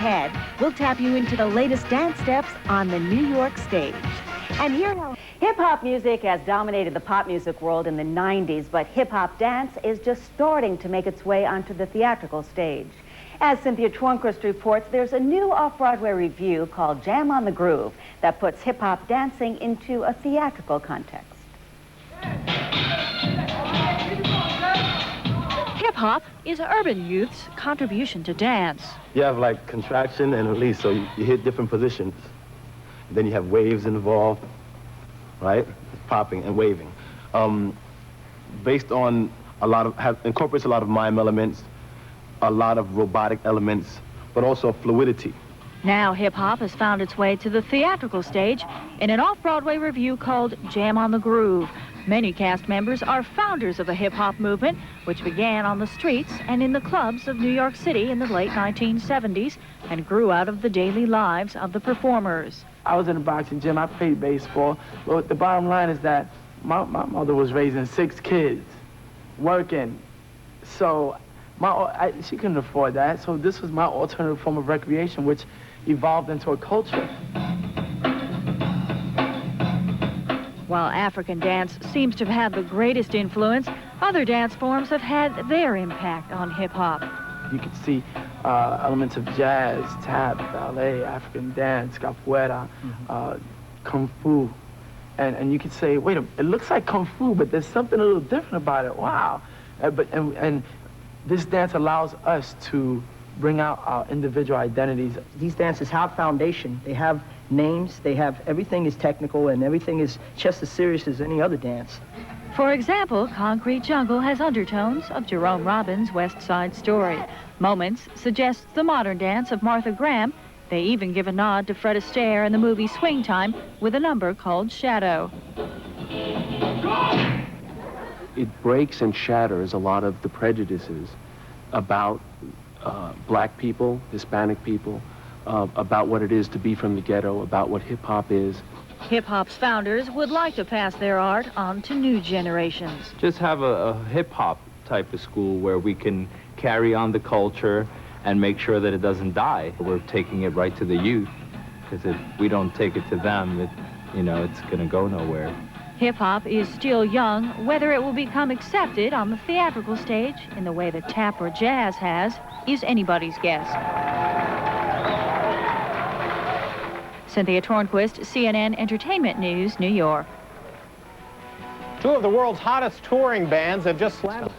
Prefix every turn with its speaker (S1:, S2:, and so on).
S1: ahead, we'll tap you into the latest dance steps on the New York stage. And here how hip-hop music has dominated the pop music world in the 90s, but hip-hop dance is just starting to make its way onto the theatrical stage. As Cynthia Twornquist reports, there's a new Off-Broadway review called Jam on the Groove that puts hip-hop dancing into a theatrical context.
S2: Hip-hop is urban youth's contribution to dance.
S3: You have like contraction and release, so you hit different positions. Then you have waves involved, right? Popping and waving. Based on incorporates a lot of mime elements, a lot of robotic elements, but also fluidity.
S2: Now hip-hop has found its way to the theatrical stage in an Off-Broadway review called Jam on the Groove. Many cast members are founders of the hip-hop movement, which began on the streets and in the clubs of New York City in the late 1970s and grew out of the daily lives of the performers.
S4: I was in a boxing gym. I played baseball. But the bottom line is that my mother was raising 6 kids, working. So she couldn't afford that. So this was my alternative form of recreation, which evolved into a culture.
S2: While African dance seems to have had the greatest influence, other dance forms have had their impact on hip-hop.
S4: You could see elements of jazz, tap, ballet, African dance, capoeira, kung fu. And you could say, wait, it looks like kung fu, but there's something a little different about it. Wow. And this dance allows us to bring out our individual identities.
S5: These dances have foundation. They have names, everything is technical, and everything is just as serious as any other dance.
S2: For example, Concrete Jungle has undertones of Jerome Robbins' West Side Story. Moments suggests the modern dance of Martha Graham. They even give a nod to Fred Astaire in the movie Swing Time with a number called Shadow.
S6: It breaks and shatters a lot of the prejudices about black people, Hispanic people, about what it is to be from the ghetto, about what hip-hop is.
S2: Hip-hop's founders would like to pass their art on to new generations.
S7: Just have a hip-hop type of school where we can carry on the culture and make sure that it doesn't die. We're taking it right to the youth, because if we don't take it to them, it's going to go nowhere.
S2: Hip-hop is still young. Whether it will become accepted on the theatrical stage in the way that tap or jazz has is anybody's guess. Cynthia Twornquist, CNN Entertainment News, New York.
S8: 2 of the world's hottest touring bands have just slammed.